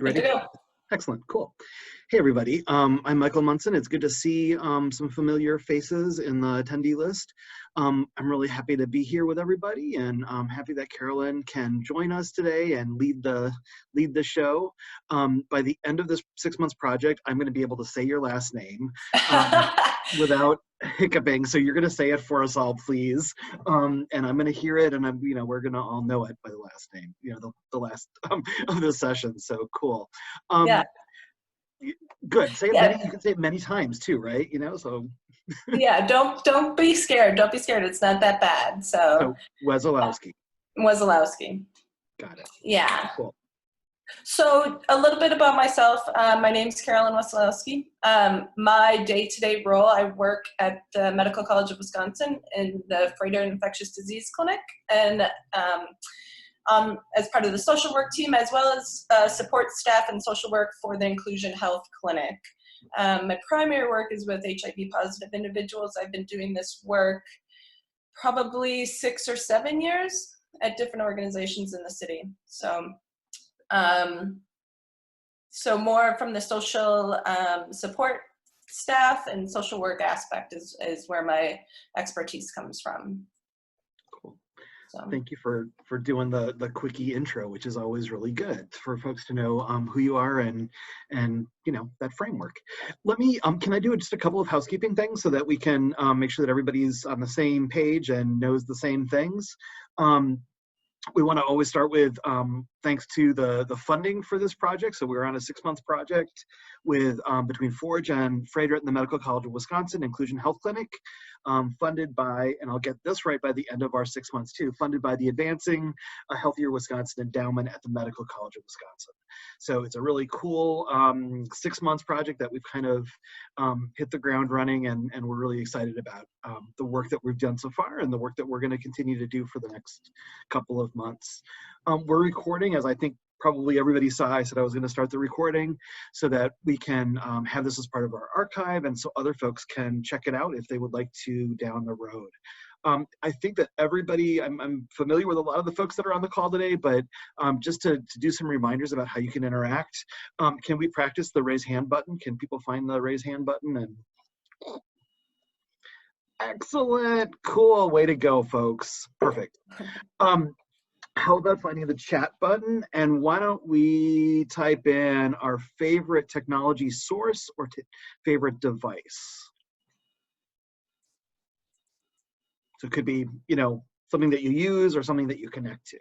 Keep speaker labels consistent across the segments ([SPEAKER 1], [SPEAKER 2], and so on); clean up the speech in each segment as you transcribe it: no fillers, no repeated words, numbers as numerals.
[SPEAKER 1] You
[SPEAKER 2] Good
[SPEAKER 1] ready?
[SPEAKER 2] to go.
[SPEAKER 1] Excellent, cool. Hey everybody, I'm Michael Munson. It's good to see some familiar faces in the attendee list. I'm really happy to be here with everybody, and I'm happy that Carolyn can join us today and lead the show. By the end of this 6 months project, I'm going to be able to say your last name without hiccuping. So you're going to say it for us all, please. And I'm going to hear it, and we're going to all know it by the last name. The last of the session. So cool.
[SPEAKER 2] Yeah.
[SPEAKER 1] Good. Say it
[SPEAKER 2] Yeah.
[SPEAKER 1] many. You can say it many times too, right? So.
[SPEAKER 2] Yeah. Don't be scared. Don't be scared. It's not that bad. So.
[SPEAKER 1] Wesolowski.
[SPEAKER 2] Wesolowski.
[SPEAKER 1] Got it.
[SPEAKER 2] Yeah.
[SPEAKER 1] Cool.
[SPEAKER 2] So a little bit about myself. My name's Carolyn Wesolowski. My day-to-day role, I work at the Medical College of Wisconsin in the Freighter Infectious Disease Clinic, and as part of the social work team, as well as support staff and social work for the Inclusion Health Clinic. My primary work is with HIV positive individuals. I've been doing this work probably 6 or 7 years at different organizations in the city. So more from the social support staff and social work aspect is where my expertise comes from.
[SPEAKER 1] Cool.
[SPEAKER 2] So.
[SPEAKER 1] Thank you for doing the quickie intro, which is always really good for folks to know who you are and that framework. Let me can I do just a couple of housekeeping things so that we can make sure that everybody's on the same page and knows the same things. We want to always start with thanks to the funding for this project. So we're on a 6 month project with between Forge and Freighter at the Medical College of Wisconsin Inclusion Health Clinic, funded by, and I'll get this right by the end of our 6 months too, funded by the Advancing a Healthier Wisconsin Endowment at the Medical College of Wisconsin. So it's a really cool 6 months project that we've kind of hit the ground running, and we're really excited about the work that we've done so far and the work that we're going to continue to do for the next couple of months. We're recording, as I think probably everybody saw. I said I was going to start the recording so that we can have this as part of our archive, and so other folks can check it out if they would like to down the road. I think that everybody, I'm familiar with a lot of the folks that are on the call today, but just to do some reminders about how you can interact, can we practice the raise hand button? Can people find the raise hand button? And excellent, cool, way to go, folks. Perfect. How about finding the chat button? And why don't we type in our favorite technology source or favorite device? So it could be, something that you use or something that you connect to.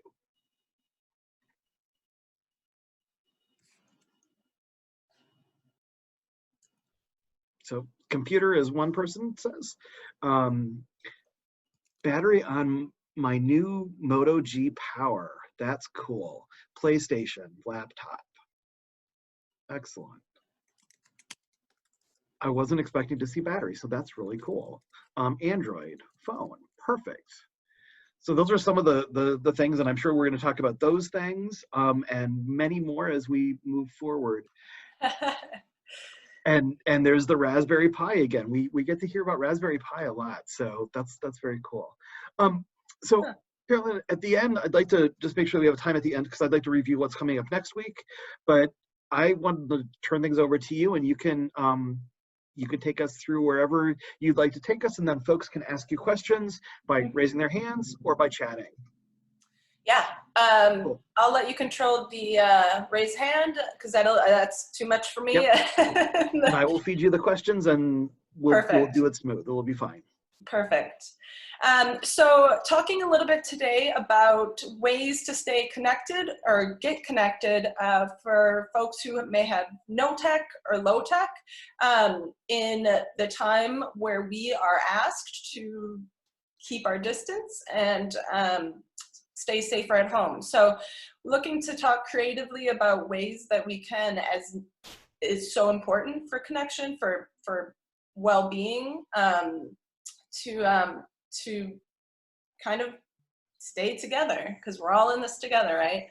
[SPEAKER 1] So computer, is one person says. Battery on my new Moto G Power. That's cool. PlayStation, laptop. Excellent. I wasn't expecting to see battery, so that's really cool. Android, phone, perfect. So those are some of the things, and I'm sure we're going to talk about those things and many more as we move forward. And there's the Raspberry Pi again. We get to hear about Raspberry Pi a lot, so that's very cool. So Carolyn, at the end, I'd like to just make sure we have time at the end because I'd like to review what's coming up next week. But I wanted to turn things over to you, and you can take us through wherever you'd like to take us, and then folks can ask you questions by raising their hands or by chatting.
[SPEAKER 2] Yeah,
[SPEAKER 1] Cool.
[SPEAKER 2] I'll let you control the raise hand because that's too much for me.
[SPEAKER 1] Yep. And I will feed you the questions, and we'll do it smooth. It will be fine.
[SPEAKER 2] Perfect. So talking a little bit today about ways to stay connected or get connected for folks who may have no tech or low tech in the time where we are asked to keep our distance and stay safer at home. So looking to talk creatively about ways that we can, as is so important for connection, for well-being, to kind of stay together, because we're all in this together, right?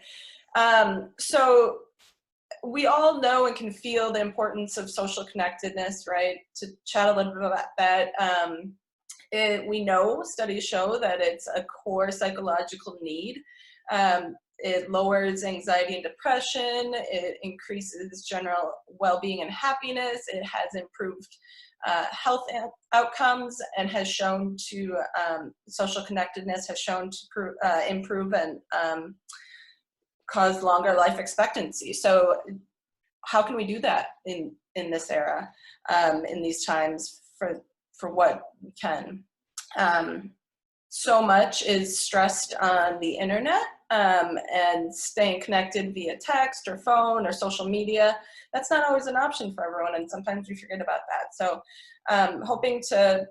[SPEAKER 2] So we all know and can feel the importance of social connectedness, right? To chat a little bit about that, we know studies show that it's a core psychological need. it lowers anxiety and depression. It increases general well-being and happiness. It has improved health outcomes, and has shown to, social connectedness has shown to improve and cause longer life expectancy. So how can we do that in this era, in these times, for what we can? So much is stressed on the internet, and staying connected via text or phone or social media. That's not always an option for everyone, and sometimes we forget about that. So hoping to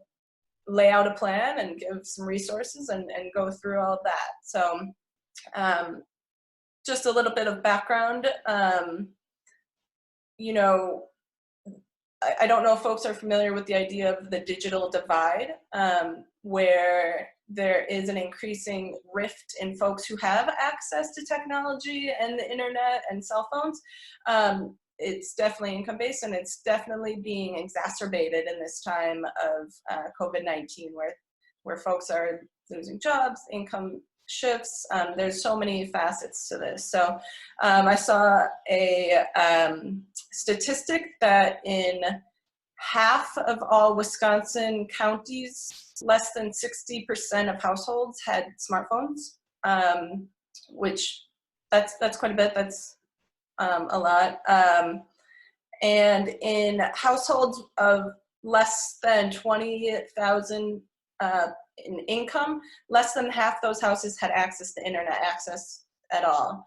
[SPEAKER 2] lay out a plan and give some resources and go through all of that. So just a little bit of background. You know, I don't know if folks are familiar with the idea of the digital divide, where there is an increasing rift in folks who have access to technology and the internet and cell phones. It's definitely income-based, and it's definitely being exacerbated in this time of COVID-19, where folks are losing jobs, income shifts. There's so many facets to this. So I saw a statistic that in half of all Wisconsin counties, less than 60% of households had smartphones, which that's quite a bit. That's a lot. And in households of less than 20,000 in income, less than half those houses had access to internet access at all.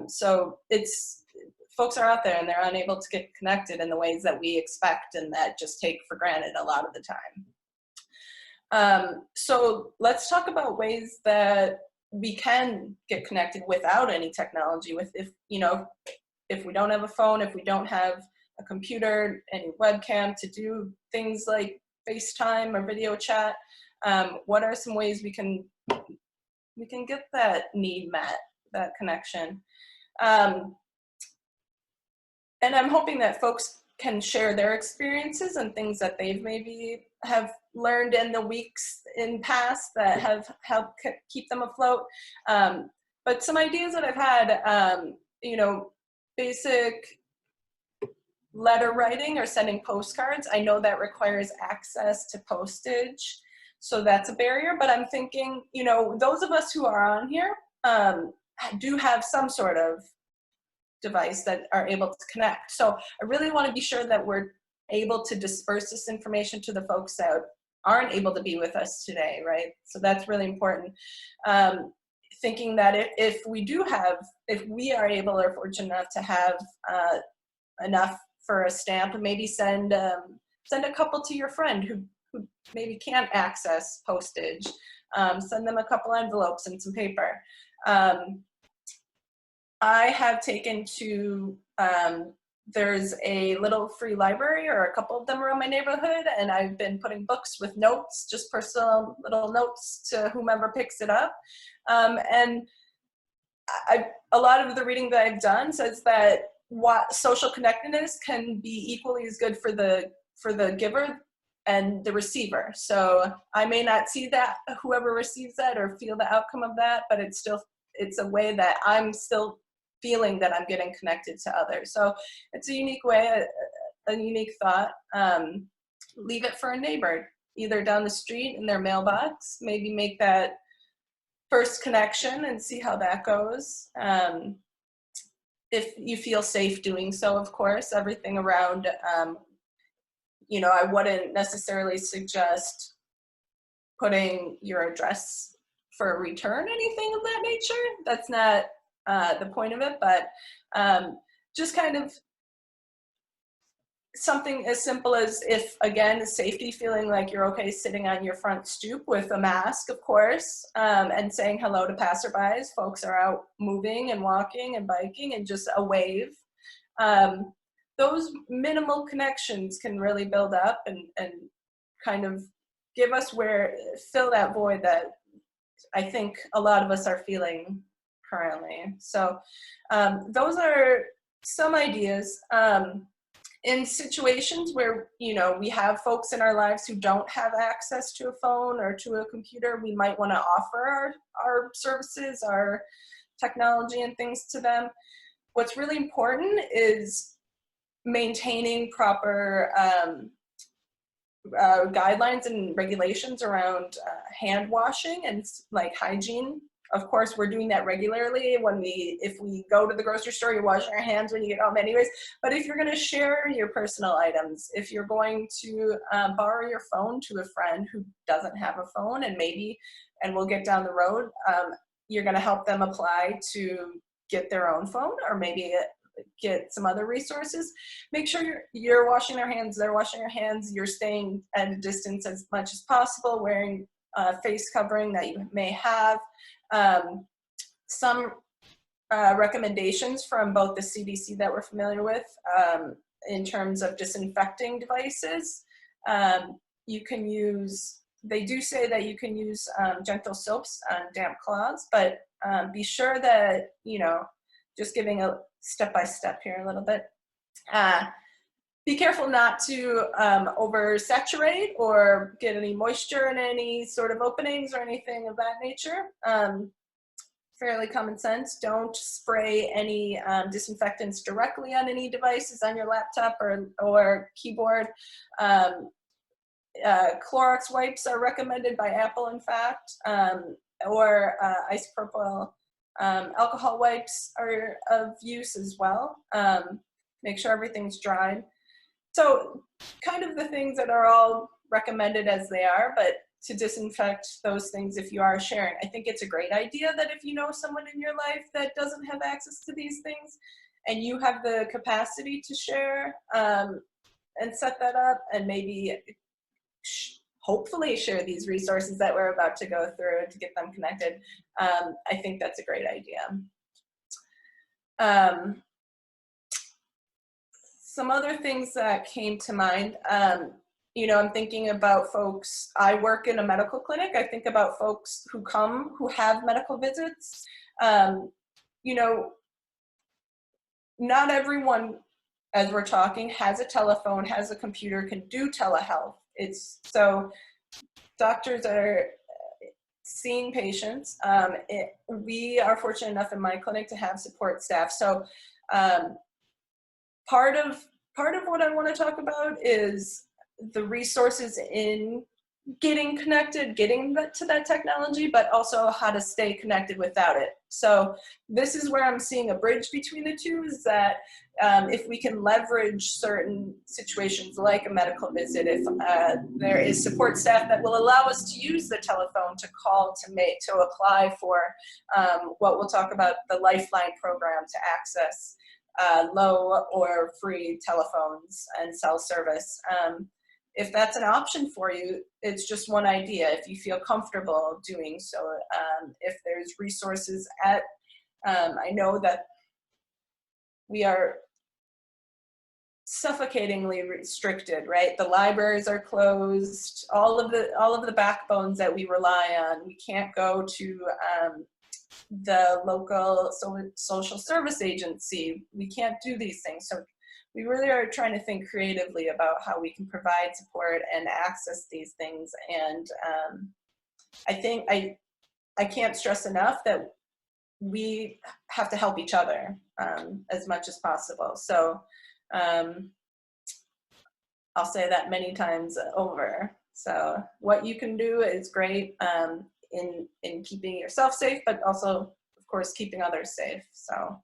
[SPEAKER 2] So folks are out there and they're unable to get connected in the ways that we expect and that just take for granted a lot of the time. So let's talk about ways that we can get connected without any technology. If we don't have a phone, if we don't have a computer, any webcam to do things like FaceTime or video chat, what are some ways we can get that need met, that connection? And I'm hoping that folks can share their experiences and things that they've maybe have learned in the weeks in past that have helped keep them afloat. But some ideas that I've had, basic letter writing or sending postcards. I know that requires access to postage, so that's a barrier. But I'm thinking, those of us who are on here do have some sort of device that are able to connect. So I really want to be sure that we're able to disperse this information to the folks that aren't able to be with us today, right? So that's really important. Thinking that if we are able or fortunate enough to have enough for a stamp, maybe send a couple to your friend who maybe can't access postage. Send them a couple envelopes and some paper. I have taken to, there's a little free library, or a couple of them around my neighborhood, and I've been putting books with notes, just personal little notes to whomever picks it up. And a lot of the reading that I've done says that social connectedness can be equally as good for the giver and the receiver. So I may not see that, whoever receives that, or feel the outcome of that, but it's a way that I'm still feeling that I'm getting connected to others. So it's a unique way, a unique thought. Leave it for a neighbor, either down the street in their mailbox, maybe make that first connection and see how that goes. If you feel safe doing so, of course. Everything around, I wouldn't necessarily suggest putting your address for a return, anything of that nature. That's not the point of it, but just kind of something as simple as, if, again, safety, feeling like you're okay sitting on your front stoop with a mask, of course, and saying hello to passerbys. Folks are out moving and walking and biking, and just a wave. Those minimal connections can really build up and kind of give us fill that void that I think a lot of us are feeling currently. So those are some ideas. In situations where, we have folks in our lives who don't have access to a phone or to a computer, we might want to offer our services, our technology and things to them. What's really important is maintaining proper guidelines and regulations around hand washing and like hygiene. Of course, we're doing that regularly. If we go to the grocery store, you're washing your hands when you get home anyways. But if you're going to share your personal items, if you're going to borrow your phone to a friend who doesn't have a phone, and we'll get down the road, you're going to help them apply to get their own phone, or maybe get some other resources. Make sure you're washing their hands, they're washing your hands, you're staying at a distance as much as possible, wearing face covering that you may have. Some recommendations from both the CDC that we're familiar with in terms of disinfecting devices. They do say that you can use gentle soaps on damp cloths, but be sure that, just giving a step-by-step here a little bit. Be careful not to oversaturate or get any moisture in any sort of openings or anything of that nature. Fairly common sense. Don't spray any disinfectants directly on any devices on your laptop or keyboard. Clorox wipes are recommended by Apple, in fact, or isopropyl alcohol wipes are of use as well. Make sure everything's dried. So kind of the things that are all recommended as they are, but to disinfect those things if you are sharing. I think it's a great idea that if you know someone in your life that doesn't have access to these things and you have the capacity to share and set that up, and maybe hopefully share these resources that we're about to go through to get them connected, I think that's a great idea. Some other things that came to mind, I'm thinking about folks, I work in a medical clinic. I think about folks who have medical visits. Not everyone, as we're talking, has a telephone, has a computer, can do telehealth. So doctors are seeing patients. We are fortunate enough in my clinic to have support staff. So part of what I want to talk about is the resources in getting connected, getting to that technology, but also how to stay connected without it. So this is where I'm seeing a bridge between the two, is that if we can leverage certain situations like a medical visit, if there is support staff that will allow us to use the telephone to call, to apply for what we'll talk about, the Lifeline program, to access low or free telephones and cell service. If that's an option for you, it's just one idea. If you feel comfortable doing so, if there's resources I know that we are suffocatingly restricted, right? The libraries are closed. All of the backbones that we rely on. We can't go to the local social service agency. We can't do these things. So we really are trying to think creatively about how we can provide support and access these things. And I think I can't stress enough that we have to help each other as much as possible. So I'll say that many times over. So what you can do is great in keeping yourself safe, but also, of course, keeping others safe. So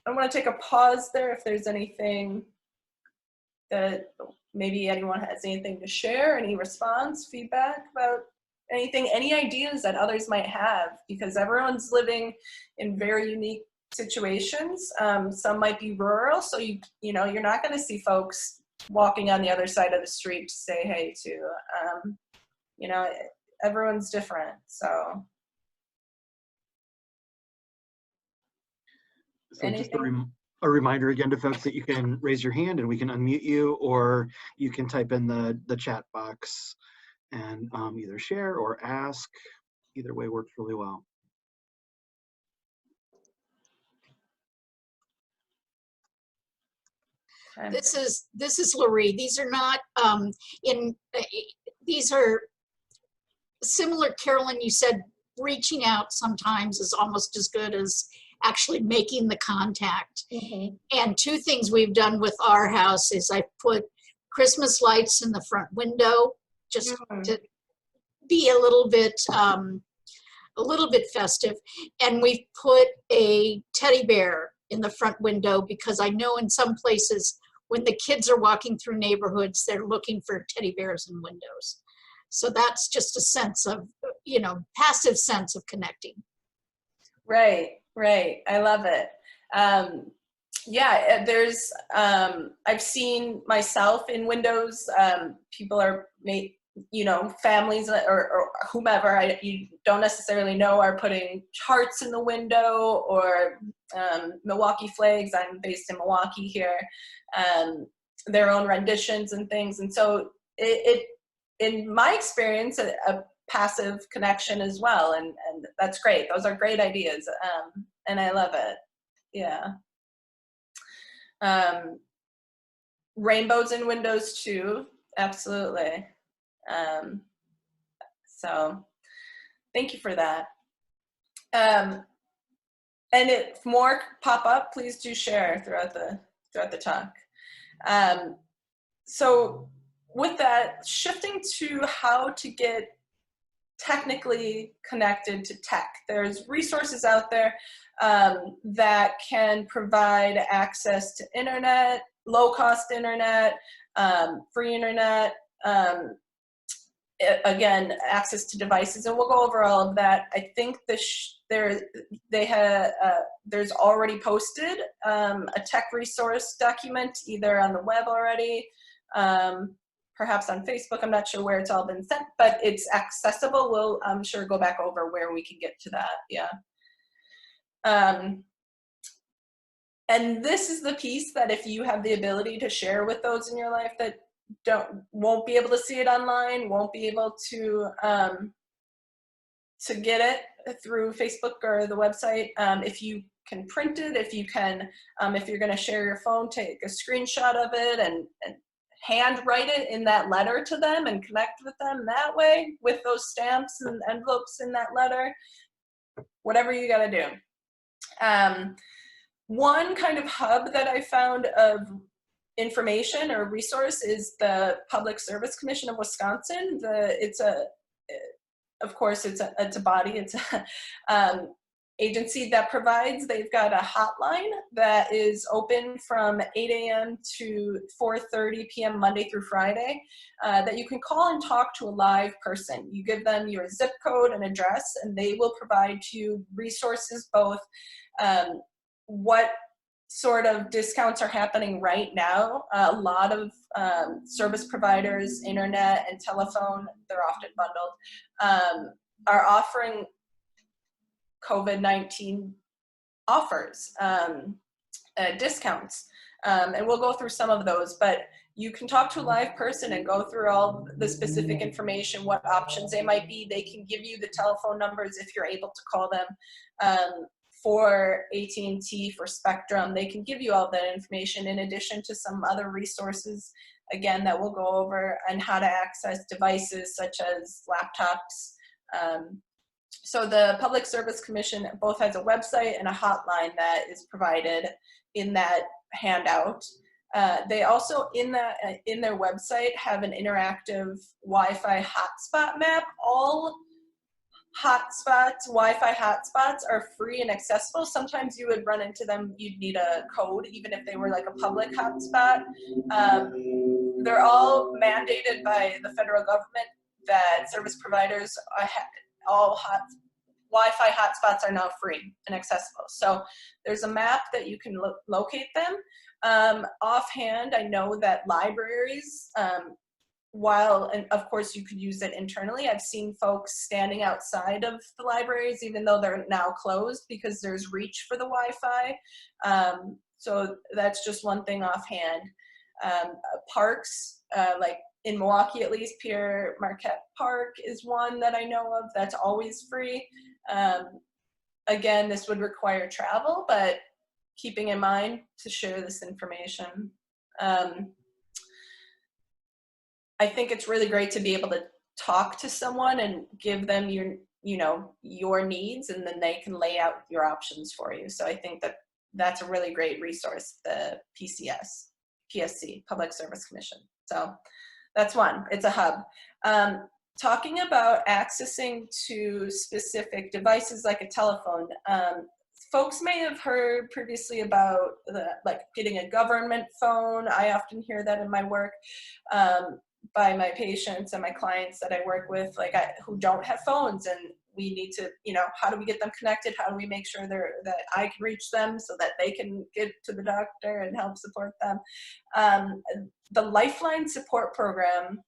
[SPEAKER 2] I want to take a pause there if there's anything that maybe anyone has anything to share, any response, feedback about anything, any ideas that others might have, because everyone's living in very unique situations. Some might be rural, so you're not going to see folks walking on the other side of the street to say hey to. Everyone's different, so.
[SPEAKER 1] So just a reminder again to folks that you can raise your hand and we can unmute you, or you can type in the chat box and either share or ask. Either way works really well.
[SPEAKER 3] This is Loree. These are not these are similar. Carolyn, you said reaching out sometimes is almost as good as actually making the contact.
[SPEAKER 2] Mm-hmm.
[SPEAKER 3] And two things we've done with our house is I put Christmas lights in the front window just to be a little bit festive. And we've put a teddy bear in the front window because I know in some places when the kids are walking through neighborhoods, they're looking for teddy bears in windows. So that's just a sense of, passive sense of connecting.
[SPEAKER 2] Right. I love it. Yeah, there's, I've seen myself in windows, people are families or whomever you don't necessarily know are putting charts in the window or Milwaukee flags. I'm based in Milwaukee here, their own renditions and things. And so it in my experience, a passive connection as well. And that's great. Those are great ideas. And I love it. Yeah. Rainbows in windows too. Absolutely. So thank you for that. And if more pop up, please do share throughout the talk. So with that, shifting to how to get technically connected to tech. There's resources out there that can provide access to internet, low-cost internet, free internet, again, access to devices, and we'll go over all of that. I think there's already posted a tech resource document either on the web already, perhaps on Facebook. I'm not sure where it's all been sent, but it's accessible. We'll, I'm sure, go back over where we can get to that. Yeah. And this is the piece that if you have the ability to share with those in your life that won't be able to see it online, won't be able to get it through Facebook or the website, if you can print it, if you can, if you're going to share your phone, take a screenshot of it and hand write it in that letter to them and connect with them that way with those stamps and envelopes in that letter, whatever you got to do. One kind of hub that I found of information or resource is the Public Service Commission of Wisconsin. Of course, it's a body, it's a agency that provides, they've got a hotline that is open from 8 a.m. to 4:30 p.m. Monday through Friday that you can call and talk to a live person. You give them your zip code and address, and they will provide to you resources, both what sort of discounts are happening right now. A lot of service providers, internet and telephone, they're often bundled, are offering COVID-19 offers, discounts. And we'll go through some of those, but you can talk to a live person and go through all the specific information, what options they might be. They can give you the telephone numbers if you're able to call them. For AT&T, for Spectrum, they can give you all that information in addition to some other resources, again, that we'll go over, and how to access devices such as laptops. So the Public Service Commission both has a website and a hotline that is provided in that handout. They also, in their website, have an interactive Wi-Fi hotspot map. All hotspots, Wi-Fi hotspots, are free and accessible. Sometimes you would run into them, you'd need a code, even if they were like a public hotspot. They're all mandated by the federal government that service providers all Wi-Fi hotspots are now free and accessible. So there's a map that you can locate them. Offhand, I know that libraries, and of course you could use it internally. I've seen folks standing outside of the libraries, even though they're now closed, because there's reach for the Wi-Fi. So that's just one thing offhand. Parks, like in Milwaukee, at least, Pierre Marquette Park is one that I know of that's always free. Again, this would require travel, but keeping in mind to share this information. I think it's really great to be able to talk to someone and give them you know, your needs, and then they can lay out your options for you. So I think that that's a really great resource, the PSC, Public Service Commission. So that's one, it's a hub. Talking about accessing to specific devices like a telephone, folks may have heard previously about like getting a government phone. I often hear that in my work by my patients and my clients that I work with, like who don't have phones, and we need to, you know, how do we get them connected? How do we make sure that I can reach them so that they can get to the doctor and help support them? The Lifeline Support Program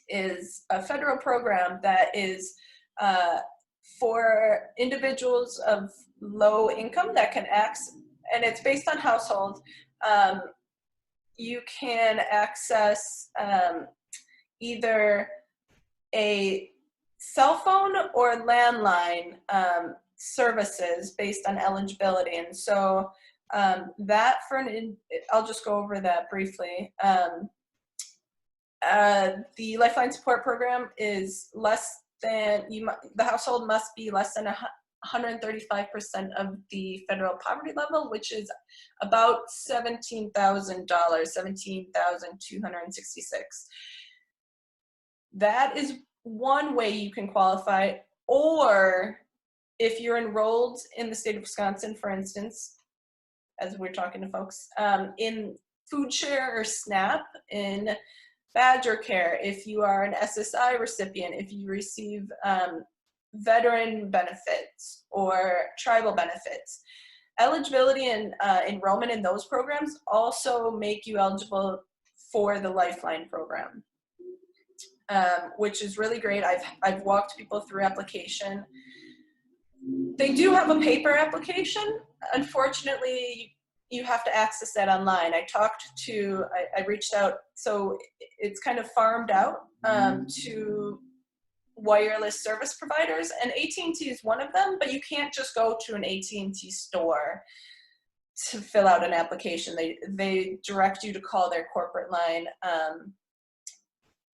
[SPEAKER 2] is a federal program that is for individuals of low income that can access, and it's based on household. You can access either a cell phone or landline services based on eligibility. And so that I'll just go over that briefly. The Lifeline Support Program is less than, the household must be less than 135% of the federal poverty level, which is about $17,000, $17,266. That is one way you can qualify. Or if you're enrolled in the state of Wisconsin, for instance, as we're talking to folks, in Food Share or SNAP, in Badger Care, if you are an SSI recipient, if you receive veteran benefits or tribal benefits, eligibility and enrollment in those programs also make you eligible for the Lifeline program, which is really great. I've walked people through application. They do have a paper application. Unfortunately, you have to access that online. I reached out, so it's kind of farmed out to wireless service providers, and AT&T is one of them, but you can't just go to an AT&T store to fill out an application. They direct you to call their corporate line.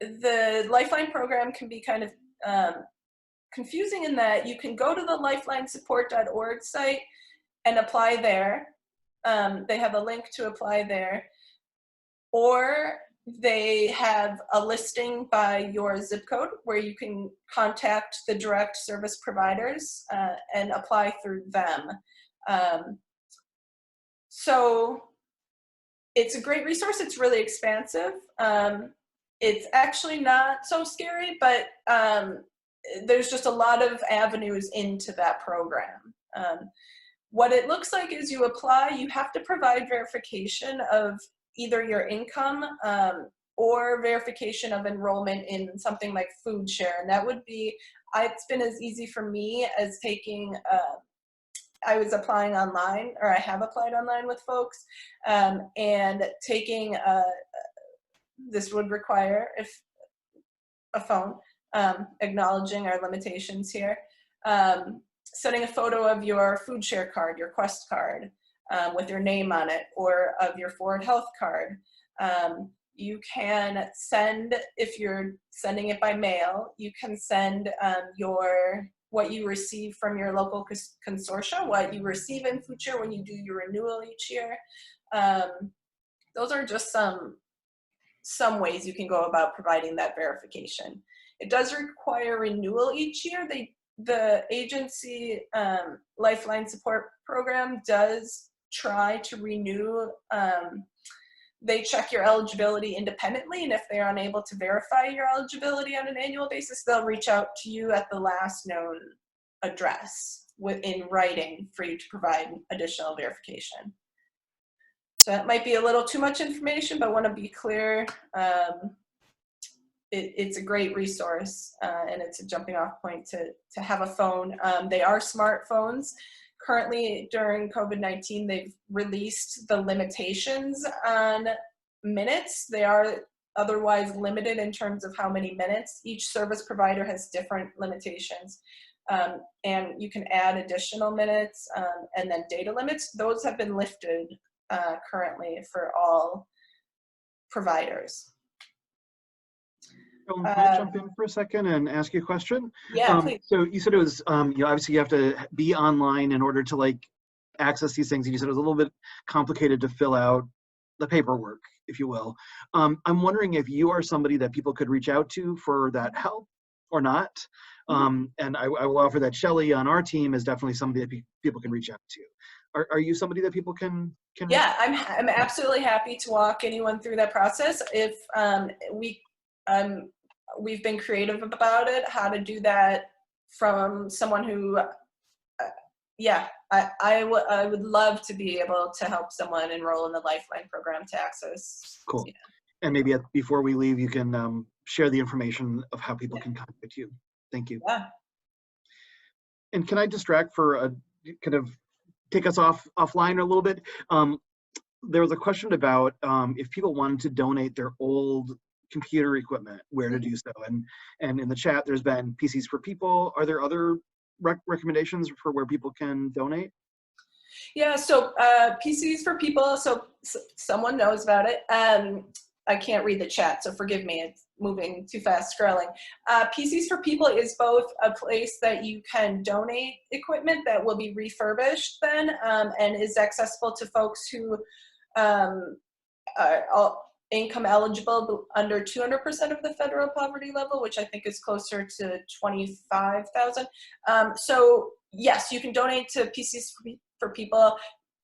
[SPEAKER 2] The Lifeline program can be kind of confusing in that you can go to the lifelinesupport.org site and apply there. They have a link to apply there, or they have a listing by your zip code where you can contact the direct service providers and apply through them. So it's a great resource. It's really expansive. It's actually not so scary, but there's just a lot of avenues into that program. What it looks like is you apply, you have to provide verification of either your income or verification of enrollment in something like Food Share. And that would be, it's been as easy for me as taking, I was applying online, or I have applied online with folks, and taking, this would require a phone, acknowledging our limitations here, sending a photo of your Food Share card, your Quest card, with your name on it, or of your Forward Health card. You can send, if you're sending it by mail, you can send what you receive from your local consortia, what you receive in Food Share when you do your renewal each year. Those are just some ways you can go about providing that verification. It does require renewal each year. The agency Lifeline Support Program does try to renew. They check your eligibility independently, and if they're unable to verify your eligibility on an annual basis, they'll reach out to you at the last known address in writing for you to provide additional verification. So that might be a little too much information, but I want to be clear. It's a great resource, and it's a jumping off point to have a phone. They are smartphones. Currently, during COVID-19, they've released the limitations on minutes. They are otherwise limited in terms of how many minutes. Each service provider has different limitations, and you can add additional minutes and then data limits. Those have been lifted currently for all providers.
[SPEAKER 1] Can I jump in for a second and ask you a question?
[SPEAKER 2] Yeah, please.
[SPEAKER 1] So you said it was, obviously you have to be online in order to like access these things. And you said it was a little bit complicated to fill out the paperwork, if you will. I'm wondering if you are somebody that people could reach out to for that help or not. And I will offer that Shelley on our team is definitely somebody that people can reach out to. Are you somebody that people can
[SPEAKER 2] Yeah, I'm absolutely happy to walk anyone through that process. If we've been creative about it, how to do that from someone who, I would love to be able to help someone enroll in the Lifeline program to access.
[SPEAKER 1] Cool. And maybe before we leave, you can share the information of how people can contact you. Thank you.
[SPEAKER 2] Yeah.
[SPEAKER 1] And can I distract for a kind of take us offline a little bit? There was a question about if people wanted to donate their old computer equipment, where to do so. And in the chat, there's been PCs for People. Are there other recommendations for where people can donate?
[SPEAKER 2] Yeah, so PCs for People, so someone knows about it. I can't read the chat, so forgive me, it's moving too fast scrolling. PCs for People is both a place that you can donate equipment that will be refurbished then, and is accessible to folks who are income eligible under 200% of the federal poverty level, which I think is closer to 25,000. So yes, you can donate to PCs for People.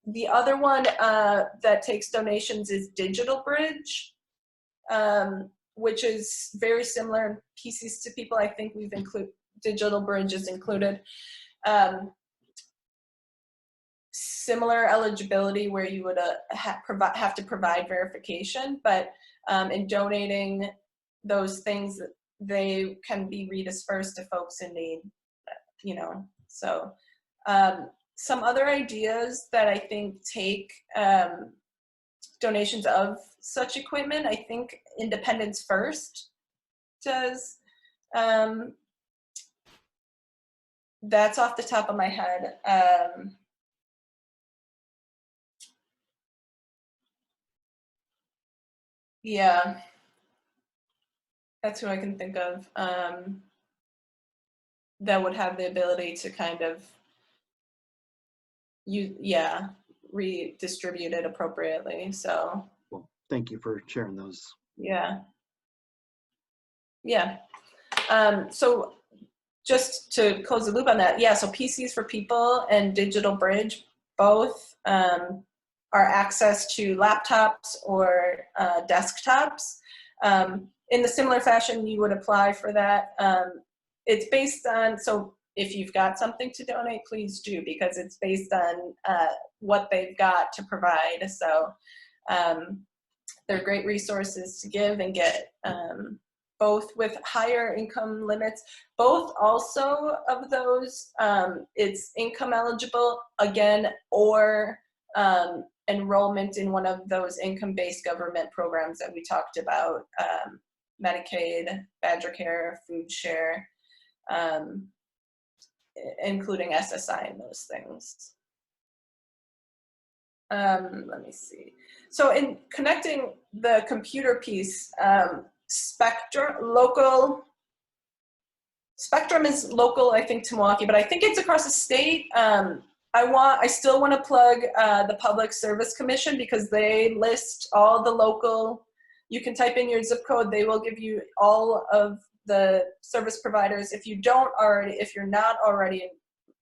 [SPEAKER 2] The other one that takes donations is Digital Bridge, which is very similar. PCs to People, I think we've included, Digital Bridge is included. Similar eligibility where you would have to provide verification, but in donating those things, they can be redispersed to folks in need, So some other ideas that I think take donations of such equipment, I think Independence First does. That's off the top of my head. Yeah, that's who I can think of that would have the ability to kind of redistribute it appropriately. So,
[SPEAKER 1] well, thank you for sharing those.
[SPEAKER 2] Yeah. So just to close the loop on that, so PCs for People and Digital Bridge both are access to laptops or desktops. In the similar fashion you would apply for that. It's based on, so if you've got something to donate, please do, because it's based on what they've got to provide. So they're great resources to give and get, both with higher income limits. Both also of those, it's income eligible, again, or enrollment in one of those income-based government programs that we talked about, Medicaid, Badger Care, Food Share, including SSI and those things. Let me see. So in connecting the computer piece, Spectrum is local, I think, to Milwaukee, but I think it's across the state. I still want to plug the Public Service Commission, because they list all the local, you can type in your zip code, they will give you all of the service providers. If you're not already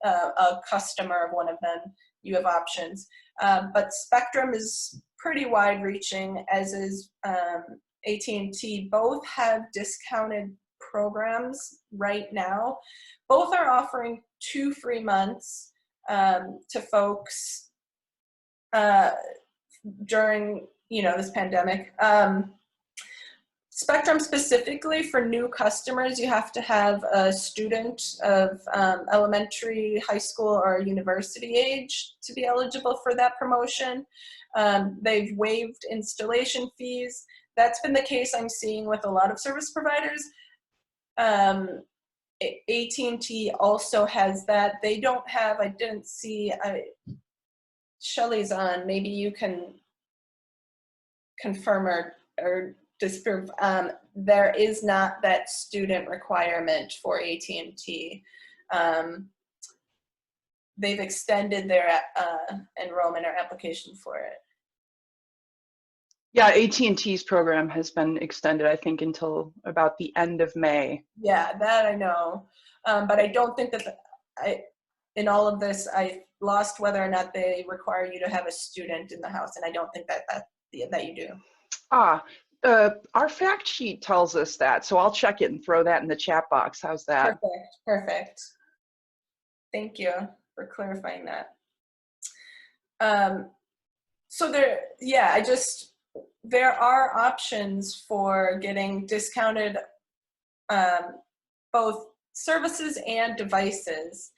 [SPEAKER 2] a customer of one of them, you have options. But Spectrum is pretty wide reaching, as is AT&T. Both have discounted programs right now. Both are offering 2 free months to folks during this pandemic. Spectrum specifically, for new customers, you have to have a student of elementary, high school, or university age to be eligible for that promotion. They've waived installation fees. That's been the case I'm seeing with a lot of service providers. AT&T also has that. They don't have, I didn't see, Shelley's on, maybe you can confirm or disprove, there is not that student requirement for AT&T. They've extended their enrollment or application for it.
[SPEAKER 4] Yeah, AT&T's program has been extended, I think, until about the end of May.
[SPEAKER 2] Yeah, that I know. But I don't think that in all of this, I lost whether or not they require you to have a student in the house, and I don't think that you do.
[SPEAKER 4] Our fact sheet tells us that, so I'll check it and throw that in the chat box. How's that?
[SPEAKER 2] Perfect. Thank you for clarifying that. So there are options for getting discounted both services and devices.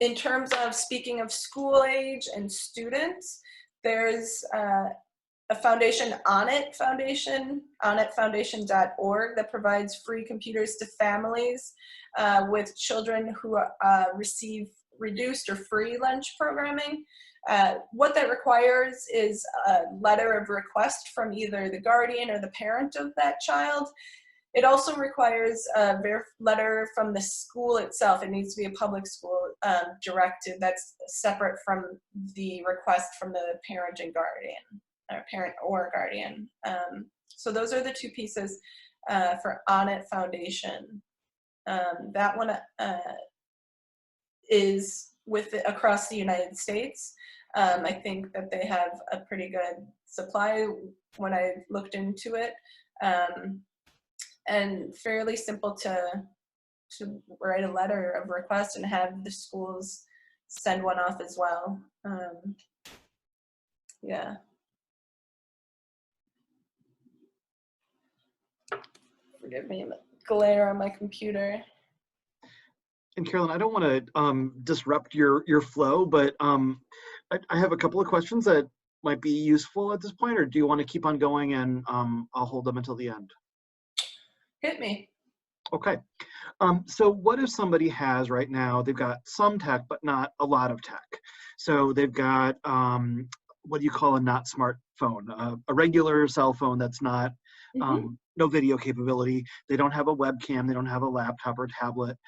[SPEAKER 2] In terms of speaking of school age and students, there's a foundation, onitfoundation.org, that provides free computers to families with children who receive reduced or free lunch programming. What that requires is a letter of request from either the guardian or the parent of that child. It also requires a letter from the school itself. It needs to be a public school directed that's separate from the request from the parent and guardian, or parent or guardian. So those are the two pieces for Onit Foundation. That one is across the United States. I think that they have a pretty good supply when I looked into it, and fairly simple to write a letter of request and have the schools send one off as well. Yeah. Forgive me, glare on my computer.
[SPEAKER 1] And Carolyn, I don't want to disrupt your flow, but I have a couple of questions that might be useful at this point, or do you want to keep on going and I'll hold them until the end?
[SPEAKER 2] Hit me.
[SPEAKER 1] Okay. So what if somebody has right now, they've got some tech, but not a lot of tech. So they've got, what do you call a not smartphone? A regular cell phone that's not, no video capability. They don't have a webcam. They don't have a laptop or tablet.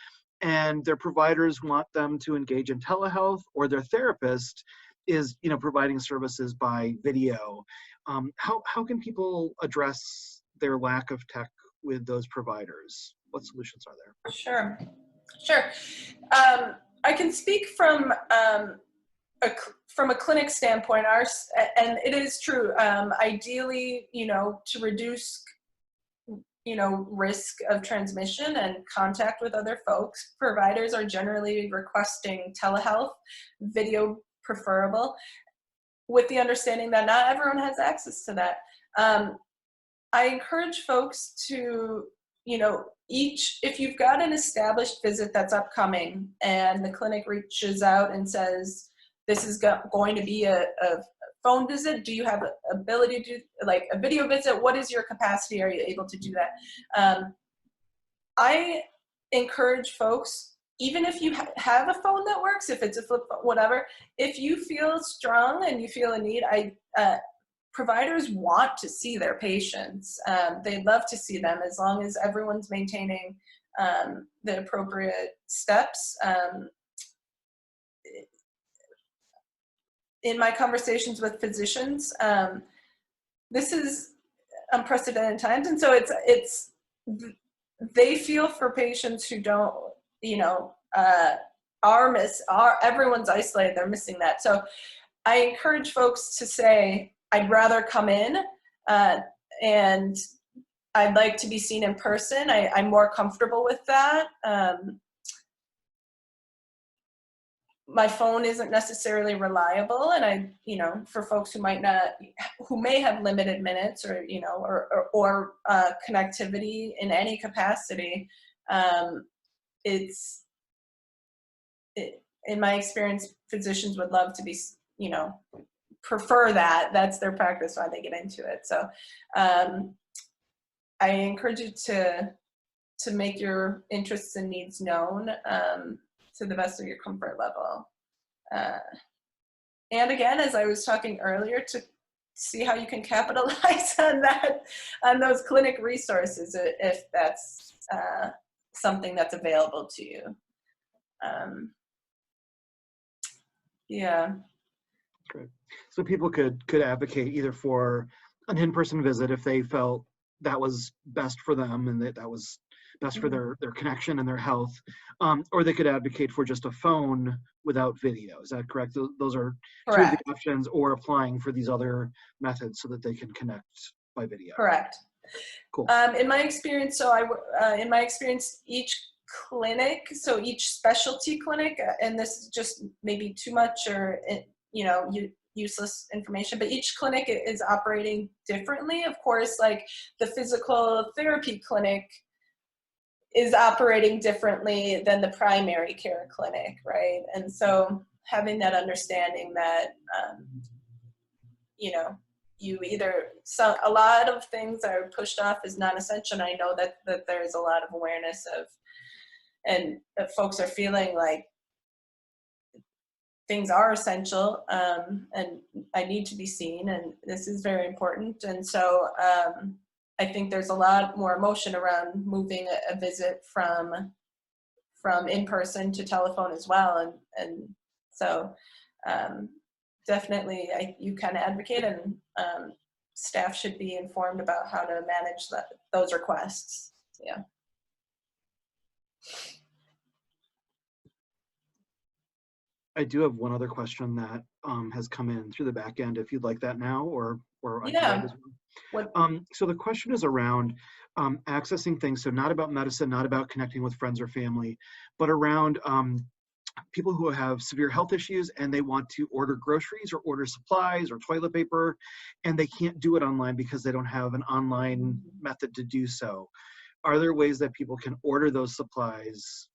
[SPEAKER 1] And their providers want them to engage in telehealth, or their therapist is, providing services by video. How can people address their lack of tech with those providers? What solutions are there?
[SPEAKER 2] Sure. I can speak from a clinic standpoint. And it is true. Ideally, to reduce, risk of transmission and contact with other folks, providers are generally requesting telehealth, video preferable, with the understanding that not everyone has access to that. I encourage folks to, if you've got an established visit that's upcoming and the clinic reaches out and says, this is going to be a phone visit, do you have the ability to do like a video visit? What is your capacity? Are you able to do that? I encourage folks, even if you have a phone that works, if it's a flip phone, whatever, if you feel strong and you feel a need, providers want to see their patients. They'd love to see them as long as everyone's maintaining the appropriate steps. In my conversations with physicians, this is unprecedented times, and so they feel for patients who don't, everyone's isolated, they're missing that. So I encourage folks to say, I'd rather come in and I'd like to be seen in person. I'm more comfortable with that. My phone isn't necessarily reliable, and for folks who may have limited minutes or connectivity in any capacity, in my experience, physicians would love to be, prefer that. That's their practice, why they get into it. So I encourage you to make your interests and needs known to the best of your comfort level. And again, as I was talking earlier, see how you can capitalize on that, on those clinic resources, if that's something that's available to you. Yeah.
[SPEAKER 1] Great. So people could advocate either for an in-person visit if they felt that was best for them and that was best for their connection and their health, or they could advocate for just a phone without video. Is that correct? Those are two of the
[SPEAKER 2] Correct.
[SPEAKER 1] options, or applying for these other methods so that they can connect by video.
[SPEAKER 2] Correct.
[SPEAKER 1] Cool.
[SPEAKER 2] In my experience, each clinic, so each specialty clinic, and this is just maybe too much or useless information, but each clinic is operating differently. Of course, like the physical therapy clinic is operating differently than the primary care clinic, right? And so having that understanding that, a lot of things are pushed off as non-essential. And I know that there's a lot of awareness of, and that folks are feeling like things are essential, and I need to be seen, and this is very important. And so I think there's a lot more emotion around moving a visit from in-person to telephone as well. And so definitely you can advocate, and staff should be informed about how to manage those requests. Yeah.
[SPEAKER 1] I do have one other question that has come in through the back end, if you'd like that now, or I can wait as well. So the question is around accessing things, so not about medicine, not about connecting with friends or family, but around people who have severe health issues and they want to order groceries or order supplies or toilet paper, and they can't do it online because they don't have an online method to do so. Are there ways that people can order those supplies,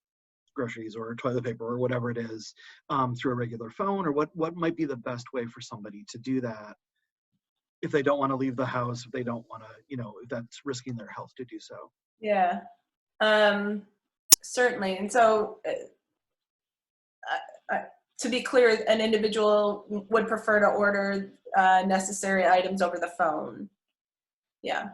[SPEAKER 1] groceries or toilet paper or whatever it is, through a regular phone, or what might be the best way for somebody to do that if they don't want to leave the house, if they don't want to, if that's risking their health to do so?
[SPEAKER 2] Yeah, certainly. And so to be clear, an individual would prefer to order necessary items over the phone. Yeah.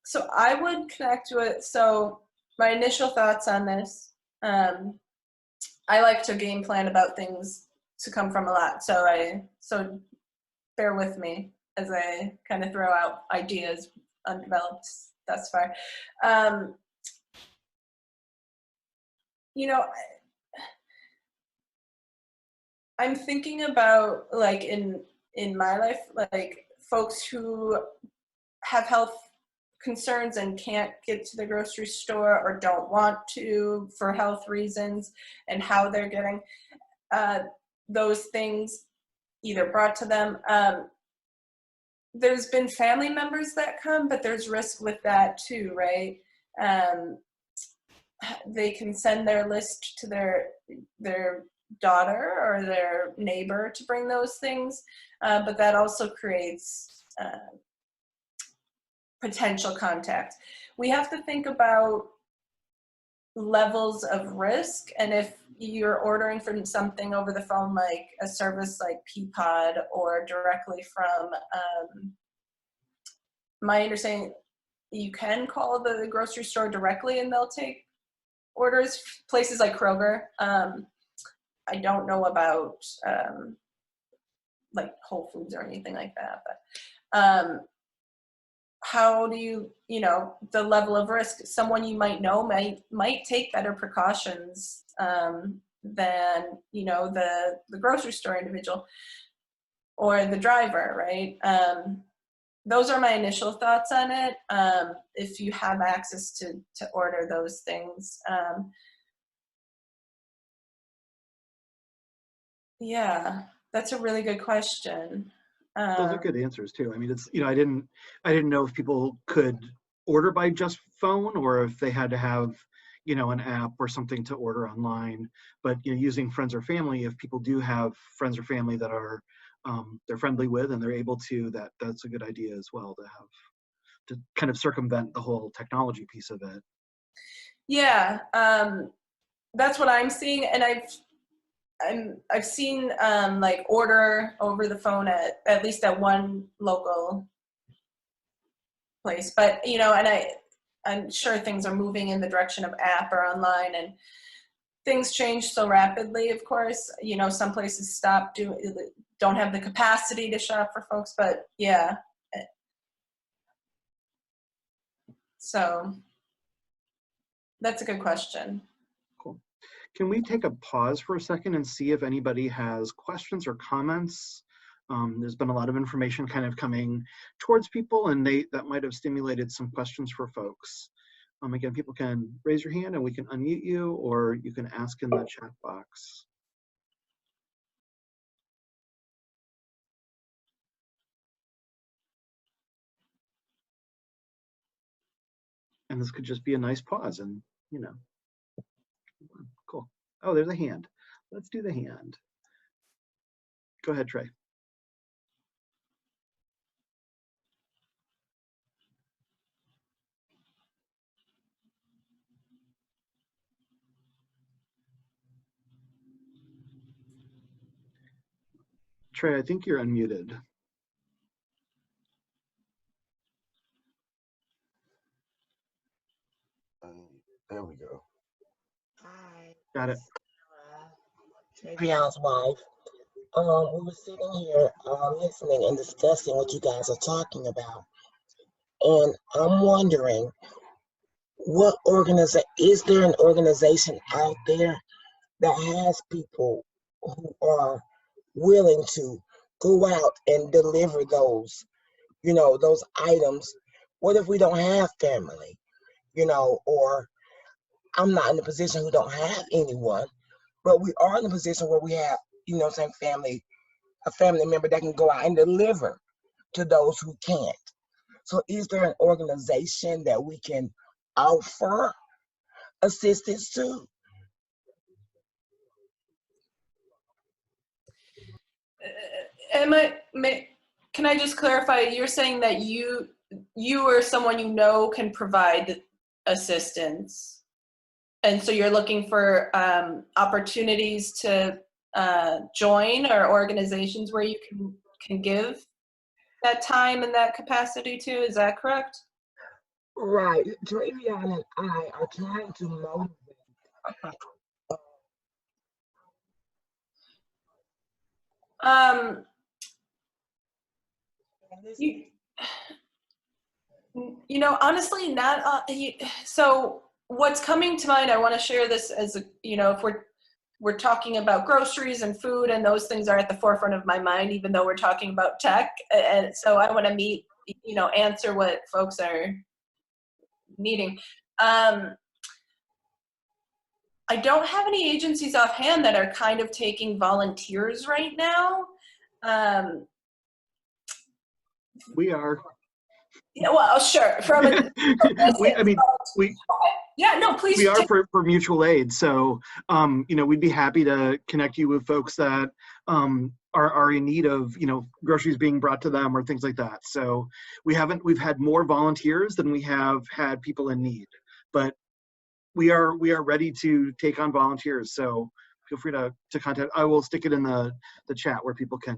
[SPEAKER 2] So I would connect to it. So my initial thoughts on this, I like to game plan about things to come from a lot. So bear with me as I kind of throw out ideas undeveloped thus far. I'm thinking about, like, in my life, like folks who have health concerns and can't get to the grocery store or don't want to for health reasons, and how they're getting those things either brought to them. There's been family members that come, but there's risk with that too, right? They can send their list to their daughter or their neighbor to bring those things, but that also creates potential contact. We have to think about levels of risk, and if you're ordering from something over the phone, like a service like Peapod, or directly from, my understanding, you can call the grocery store directly and they'll take orders, places like Kroger. I don't know about like Whole Foods or anything like that, but how do you, the level of risk, someone you might know might take better than, the grocery store individual or the driver, right? Those are my initial thoughts on it. If you have access to order those things. Yeah, that's a really good question.
[SPEAKER 1] Those are good answers too. I mean, it's, I didn't know if people could order by just phone or if they had to have, an app or something to order online. But using friends or family, if people do have friends or family that are they're friendly with and they're able to, that's a good idea as well, to kind of circumvent the whole technology piece of it.
[SPEAKER 2] Yeah, that's what I'm seeing, and I've seen like order over the phone at least at one local place, but you know, and I'm sure things are moving in the direction of app or online, and things change so rapidly. Of course, you know, some places don't have the capacity to shop for folks, but yeah. So that's a good question.
[SPEAKER 1] Cool. Can we take a pause for a second and see if anybody has questions or comments? There's been a lot of information kind of coming towards people, and that might have stimulated some questions for folks. Again, people can raise your hand and we can unmute you, or you can ask in the chat box. And this could just be a nice pause and, you know, cool. Oh, there's a hand. Let's do the hand. Go ahead, Trey. Trey, I think you're unmuted.
[SPEAKER 5] There we go. Hi.
[SPEAKER 1] Got it.
[SPEAKER 5] Trayvion's wife. We were sitting here listening and discussing what you guys are talking about. And I'm wondering, is there an organization out there that has people who are willing to go out and deliver those, you know, those items? What if we don't have family, you know, or I'm not in a position who don't have anyone, but we are in a position where we have, you know what I'm saying, a family member that can go out and deliver to those who can't. So is there an organization that we can offer assistance to?
[SPEAKER 2] Can I just clarify, you're saying that you or someone you know can provide assistance, and so you're looking for opportunities to join, or organizations where you can give that time and that capacity to, is that correct?
[SPEAKER 5] Right. Travion and I are trying to motivate.
[SPEAKER 2] You know, honestly, not. So what's coming to mind, I want to share this as a, you know, if we're talking about groceries and food, and those things are at the forefront of my mind, even though we're talking about tech. And so I want to answer what folks are needing. I don't have any agencies offhand that are kind of taking volunteers right now.
[SPEAKER 1] We are.
[SPEAKER 2] Yeah, well, sure. Yeah, no, please.
[SPEAKER 1] We are for mutual aid. So, you know, we'd be happy to connect you with folks that are in need of, you know, groceries being brought to them or things like that. So we've had more volunteers than we have had people in need, but we are ready to take on volunteers. So feel free to contact. I will stick it in the chat where people can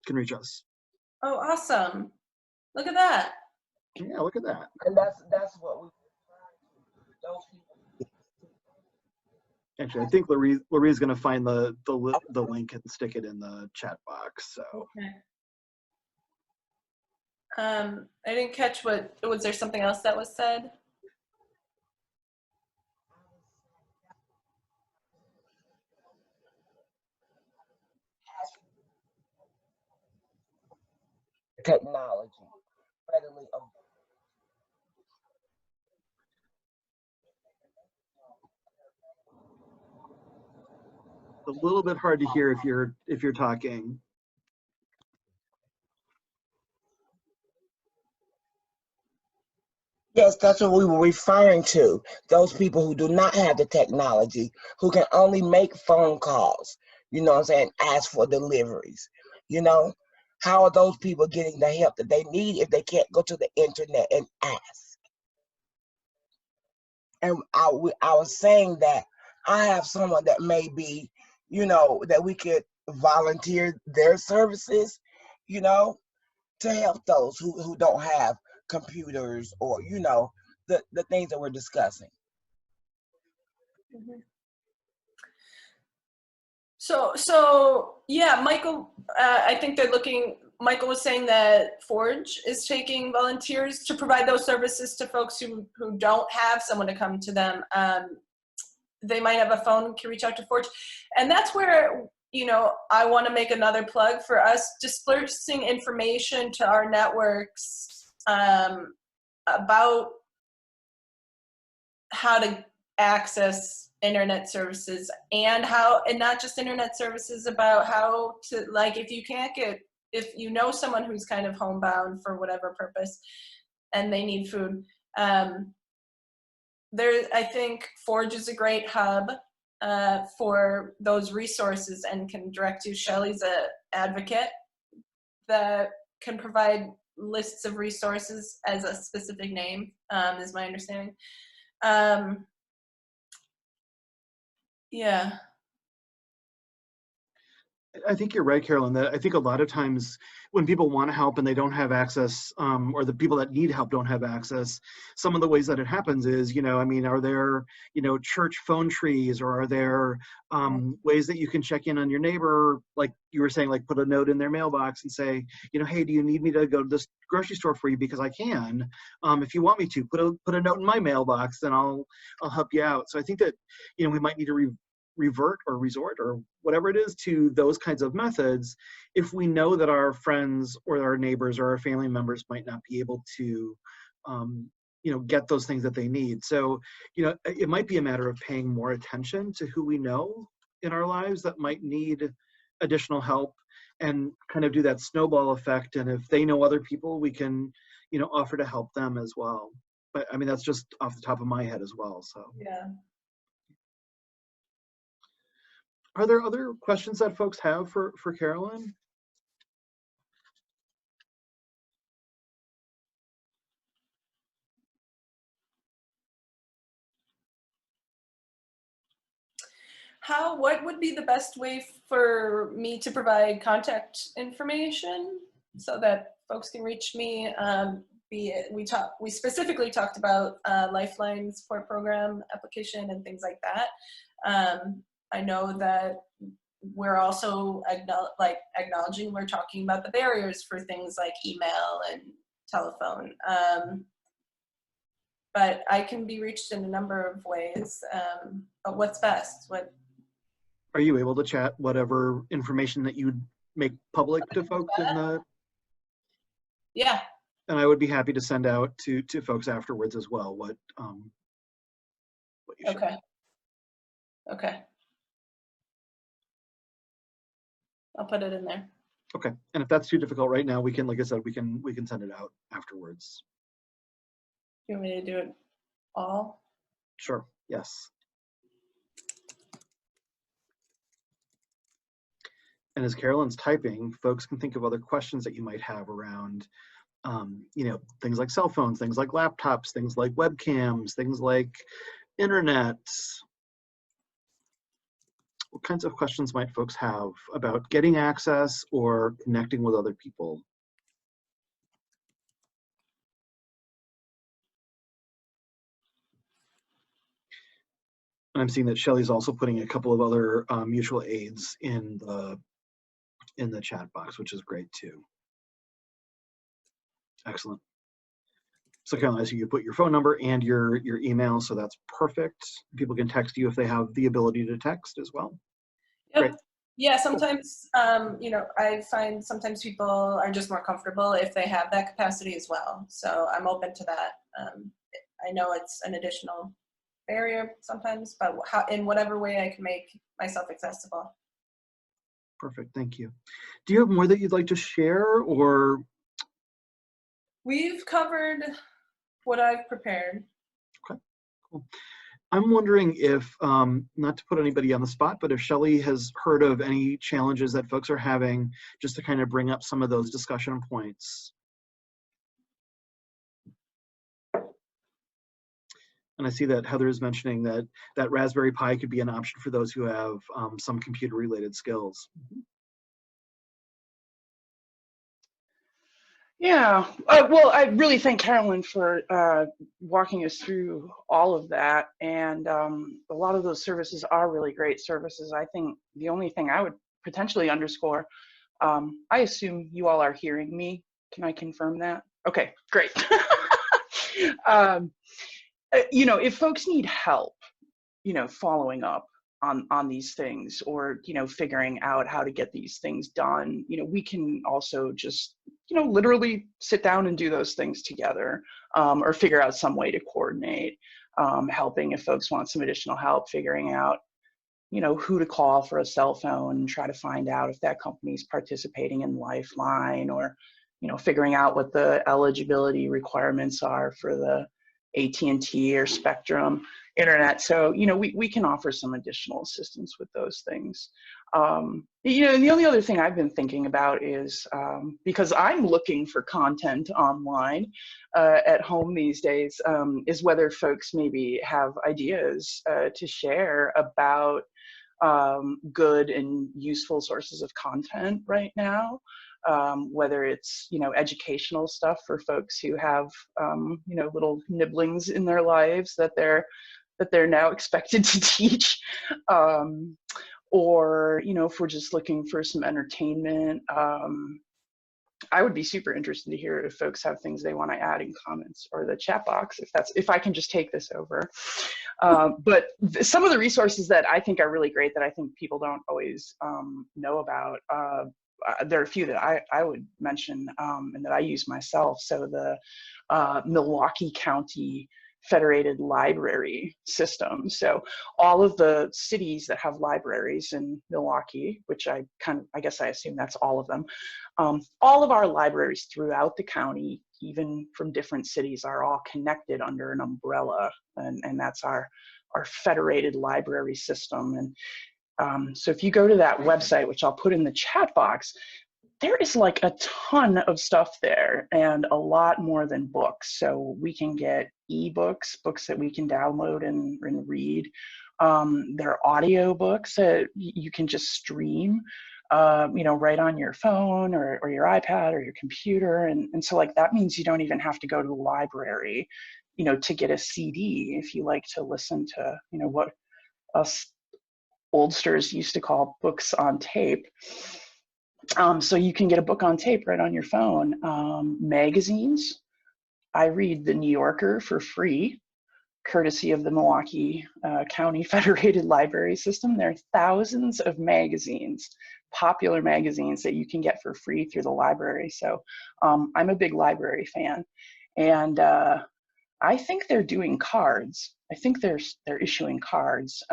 [SPEAKER 1] reach us.
[SPEAKER 2] Oh, awesome. Look at that.
[SPEAKER 1] Yeah, look at that.
[SPEAKER 5] And that's what we.
[SPEAKER 1] Actually, I think Lorie's going to find the link and stick it in the chat box. So.
[SPEAKER 2] Okay. I didn't catch was there something else that was said?
[SPEAKER 5] Technology readily available.
[SPEAKER 1] A little bit hard to hear if you're talking.
[SPEAKER 5] Yes, that's what we were referring to. Those people who do not have the technology, who can only make phone calls, you know what I'm saying, ask for deliveries. You know, how are those people getting the help that they need if they can't go to the internet and ask? And I was saying that I have someone that may be you know, that we could volunteer their services, you know, to help those who don't have computers or, you know, the things that we're discussing.
[SPEAKER 2] Mhm. So yeah, Michael, I think they're looking, Michael was saying that Forge is taking volunteers to provide those services to folks who don't have someone to come to them. They might have a phone, can reach out to Forge. And that's where, you know, I want to make another plug for us dispersing information to our networks about how to access internet services, and not just internet services, about how to, like, if you know someone who's kind of homebound for whatever purpose and they need food, I think Forge is a great hub for those resources and can direct you. Shelley's an advocate that can provide lists of resources as a specific name, is my understanding. Yeah.
[SPEAKER 1] I think you're right, Carolyn, that I think a lot of times when people want to help and they don't have access, or the people that need help don't have access, some of the ways that it happens is, you know, I mean, are there, you know, church phone trees, or are there ways that you can check in on your neighbor, like you were saying, like put a note in their mailbox and say, you know, hey, do you need me to go to this grocery store for you? Because I can. If you want me to, put a note in my mailbox, and I'll help you out. So I think that, you know, we might need to revert or resort or whatever it is to those kinds of methods if we know that our friends or our neighbors or our family members might not be able to you know, get those things that they need. So, you know, it might be a matter of paying more attention to who we know in our lives that might need additional help, and kind of do that snowball effect. And if they know other people, we can, you know, offer to help them as well. But I mean, that's just off the top of my head as well. So
[SPEAKER 2] Yeah.
[SPEAKER 1] are there other questions that folks have for Carolyn?
[SPEAKER 2] What would be the best way for me to provide contact information so that folks can reach me? We specifically talked about Lifeline support program application and things like that. I know that we're also acknowledging, we're talking about the barriers for things like email and telephone. But I can be reached in a number of ways. But what's best?
[SPEAKER 1] Are you able to chat whatever information that you'd make public to folks in the?
[SPEAKER 2] Yeah.
[SPEAKER 1] And I would be happy to send out to folks afterwards as well what you should.
[SPEAKER 2] Okay. Okay. I'll put it in there.
[SPEAKER 1] Okay. And if that's too difficult right now, we can, like I said, we can send it out afterwards.
[SPEAKER 2] You want me to do it all?
[SPEAKER 1] Sure. Yes. And as Carolyn's typing, folks can think of other questions that you might have around, you know, things like cell phones, things like laptops, things like webcams, things like internet. What kinds of questions might folks have about getting access or connecting with other people? And I'm seeing that Shelley's also putting a couple of other mutual aids in the chat box, which is great too. Excellent. So Carolyn, I see you put your phone number and your email, so that's perfect. People can text you if they have the ability to text as well.
[SPEAKER 2] Yep.
[SPEAKER 1] Great.
[SPEAKER 2] Yeah, sometimes, you know, I find sometimes people are just more comfortable if they have that capacity as well. So I'm open to that. I know it's an additional barrier sometimes, but in whatever way I can make myself accessible.
[SPEAKER 1] Perfect, thank you. Do you have more that you'd like to share, or?
[SPEAKER 2] We've covered what I've prepared.
[SPEAKER 1] Okay, cool. I'm wondering if, not to put anybody on the spot, but if Shelley has heard of any challenges that folks are having, just to kind of bring up some of those discussion points. And I see that Heather is mentioning that Raspberry Pi could be an option for those who have some computer-related skills.
[SPEAKER 4] Yeah, well, I really thank Carolyn for walking us through all of that. And a lot of those services are really great services. I think the only thing I would potentially underscore, I assume you all are hearing me. Can I confirm that? Okay, great. You know, if folks need help, you know, following up on these things, or, you know, figuring out how to get these things done, you know, we can also just, you know, literally sit down and do those things together, or figure out some way to coordinate, helping if folks want some additional help figuring out, you know, who to call for a cell phone, and try to find out if that company's participating in Lifeline, or, you know, figuring out what the eligibility requirements are for the AT&T or Spectrum internet. So, you know, we can offer some additional assistance with those things. You know, and the only other thing I've been thinking about is, because I'm looking for content online at home these days, is whether folks maybe have ideas to share about good and useful sources of content right now. Whether it's, you know, educational stuff for folks who have, you know, little nibblings in their lives that they're now expected to teach, or, you know, if we're just looking for some entertainment. I would be super interested to hear if folks have things they want to add in comments or the chat box, if I can just take this over. But some of the resources that I think are really great that I think people don't always know about, there are a few that I would mention and that I use myself. So the Milwaukee County Federated Library System. So all of the cities that have libraries in Milwaukee, which I guess I assume that's all of them, all of our libraries throughout the county, even from different cities, are all connected under an umbrella, and that's our federated library system. And so if you go to that website, which I'll put in the chat box, there is like a ton of stuff there, and a lot more than books. So we can get ebooks, books that we can download and read. There are audio books that you can just stream, you know, right on your phone or your iPad or your computer. And so like that means you don't even have to go to the library, you know, to get a CD if you like to listen to, you know, what us oldsters used to call books on tape. So you can get a book on tape right on your phone. Magazines. I read The New Yorker for free, courtesy of the Milwaukee County Federated Library System. There are thousands of magazines, popular magazines, that you can get for free through the library. So I'm a big library fan. And I think they're doing cards. I think they're issuing cards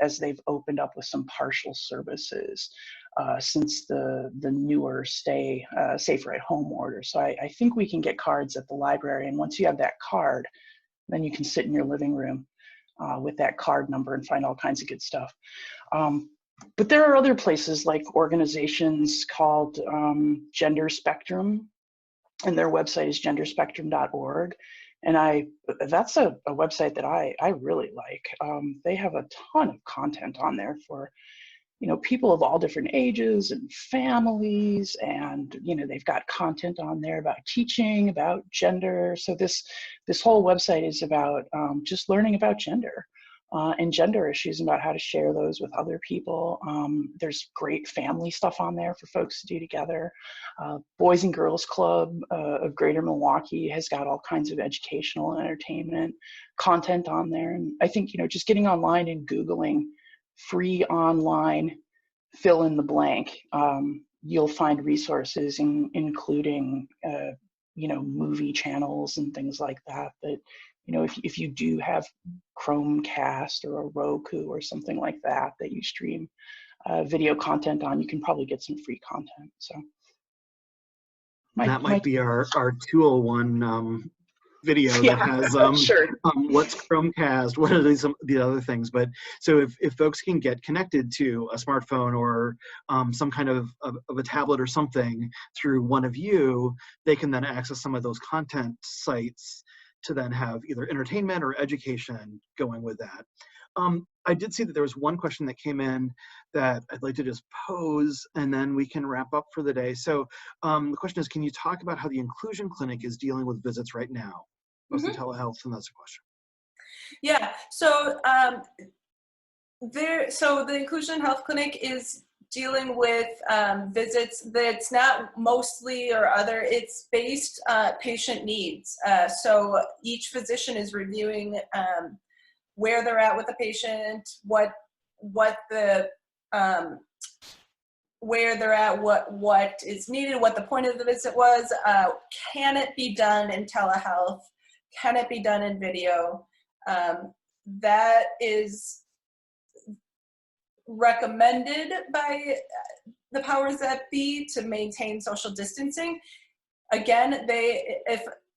[SPEAKER 4] as they've opened up with some partial services since the newer safer at home order. So I think we can get cards at the library, and once you have that card, then you can sit in your living room with that card number and find all kinds of good stuff. But there are other places like organizations called Gender Spectrum, and their website is genderspectrum.org. And that's a website that I really like. They have a ton of content on there for, you know, people of all different ages and families, and, you know, they've got content on there about teaching, about gender. So this whole website is about just learning about gender and gender issues, about how to share those with other people. There's great family stuff on there for folks to do together. Boys and Girls Club of Greater Milwaukee has got all kinds of educational and entertainment content on there. And I think, you know, just getting online and Googling free online fill in the blank, you'll find resources including, you know, movie channels and things like that, that, you know, if you do have Chromecast or a Roku or something like that you stream video content on, you can probably get some free content. So
[SPEAKER 1] that might be our 201 video
[SPEAKER 4] yeah,
[SPEAKER 1] that has
[SPEAKER 4] sure.
[SPEAKER 1] What's Chromecast, what are the other things. But so if folks can get connected to a smartphone or some kind of a tablet or something through one of you, they can then access some of those content sites to then have either entertainment or education going with that. I did see that there was one question that came in that I'd like to just pose, and then we can wrap up for the day. So the question is, can you talk about how the Inclusion Clinic is dealing with visits right now? Mostly telehealth, and that's a question.
[SPEAKER 2] Yeah, so so the Inclusion Health Clinic is dealing with visits that's not mostly or other, it's based patient needs. So each physician is reviewing where they're at with the patient, what the where they're at, what is needed, what the point of the visit was. Can it be done in telehealth? Can it be done in video? That is recommended by the powers that be to maintain social distancing. Again,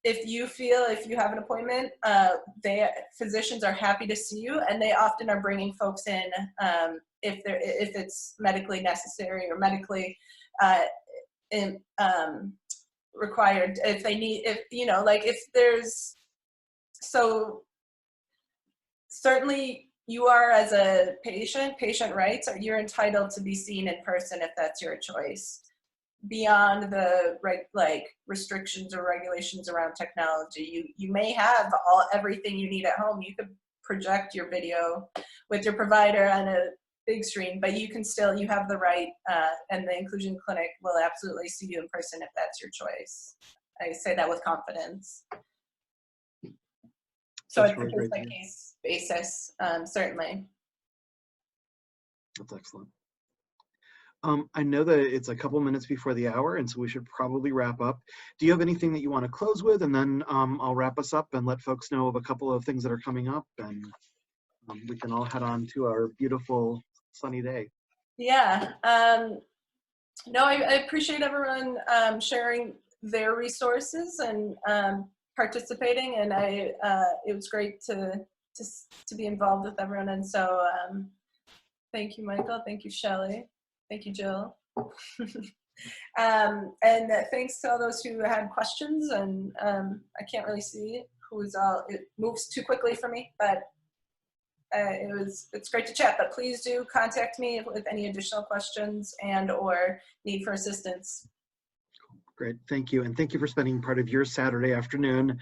[SPEAKER 2] if you feel, if you have an appointment, physicians are happy to see you, and they often are bringing folks in if it's medically necessary or medically required. If they need, if there's, so certainly you are, as a patient rights, or you're entitled to be seen in person if that's your choice. Beyond the restrictions or regulations around technology, you may have everything you need at home. You could project your video with your provider on a big screen, but you have the right, and the Inclusion Clinic will absolutely see you in person if that's your choice. I say that with confidence. So it's a case-by-case basis, certainly.
[SPEAKER 1] That's excellent. I know that it's a couple minutes before the hour, and so we should probably wrap up. Do you have anything that you want to close with? And then I'll wrap us up and let folks know of a couple of things that are coming up, and we can all head on to our beautiful sunny day.
[SPEAKER 2] Yeah. No, I appreciate everyone sharing their resources and participating, and it was great to be involved with everyone. And so thank you, Michael. Thank you, Shelley. Thank you, Jill. And thanks to all those who had questions. And I can't really see who's all, it moves too quickly for me, but it's great to chat. But please do contact me with any additional questions and or need for assistance.
[SPEAKER 1] Great, thank you, and thank you for spending part of your Saturday afternoon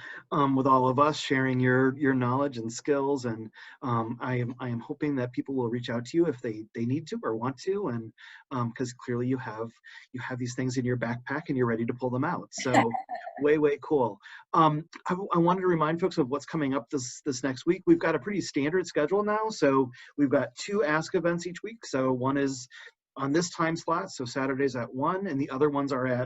[SPEAKER 1] with all of us, sharing your knowledge and skills. And I am hoping that people will reach out to you if they need to or want to, and because clearly you have these things in your backpack and you're ready to pull them out. So way cool. I wanted to remind folks of what's coming up this next week. We've got a pretty standard schedule now, so we've got 2 Ask events each week. So one is on this time slot, so Saturdays at 1, and the other ones are at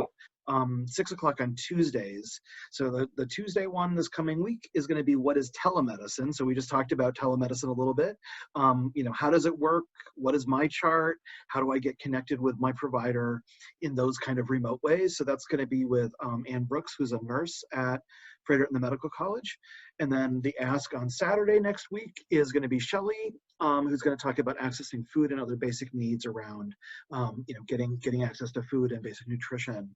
[SPEAKER 1] 6 o'clock on Tuesdays. So the Tuesday one this coming week is going to be what is telemedicine. So we just talked about telemedicine a little bit. How does it work? What is my chart? How do I get connected with my provider in those kind of remote ways? So that's going to be with Ann Brooks, who's a nurse at Fredericton Medical College. And then the Ask on Saturday next week is going to be Shelley, who's going to talk about accessing food and other basic needs around, getting access to food and basic nutrition.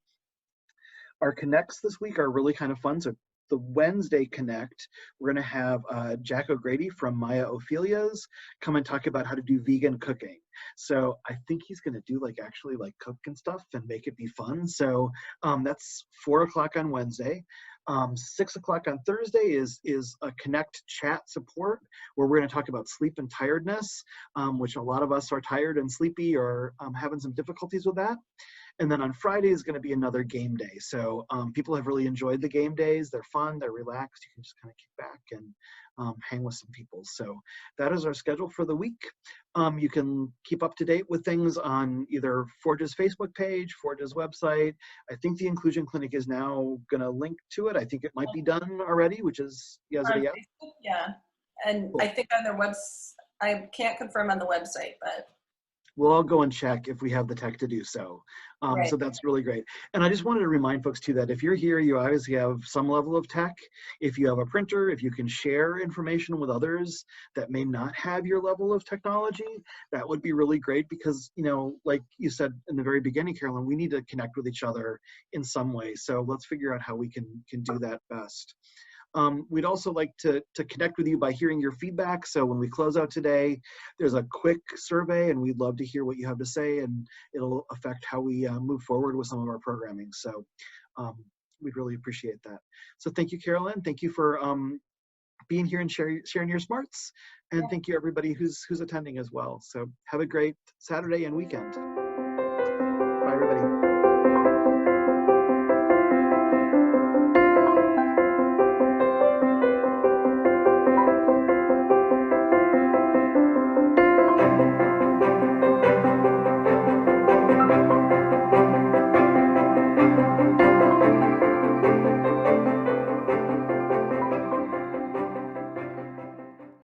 [SPEAKER 1] Our connects this week are really kind of fun. So the Wednesday connect, we're going to have Jack O'Grady from Maya Ophelia's come and talk about how to do vegan cooking. So I think he's going to do actually cook and stuff and make it be fun. So that's 4 o'clock on Wednesday. 6 o'clock on Thursday is a connect chat support, where we're going to talk about sleep and tiredness, which a lot of us are tired and sleepy or having some difficulties with that. And then on Friday is going to be another game day. So people have really enjoyed the game days. They're fun, they're relaxed. You can just kind of kick back and hang with some people. So that is our schedule for the week. You can keep up to date with things on either Forge's Facebook page, Forge's website. I think the Inclusion Clinic is now going to link to it. I think it might be done already, which is, yeah.
[SPEAKER 2] And cool. I think on their website, I can't confirm on the website, but
[SPEAKER 1] we'll all go and check if we have the tech to do so.
[SPEAKER 2] Right.
[SPEAKER 1] So that's really great. And I just wanted to remind folks too that if you're here, you obviously have some level of tech. If you have a printer, if you can share information with others that may not have your level of technology, that would be really great, because, like you said in the very beginning, Carolyn, we need to connect with each other in some way. So let's figure out how we can do that best. We'd also like to connect with you by hearing your feedback. So when we close out today, there's a quick survey, and we'd love to hear what you have to say, and it'll affect how we move forward with some of our programming. So we'd really appreciate that. So thank you, Carolyn. Thank you for being here and sharing your smarts. And thank you everybody who's attending as well. So have a great Saturday and weekend.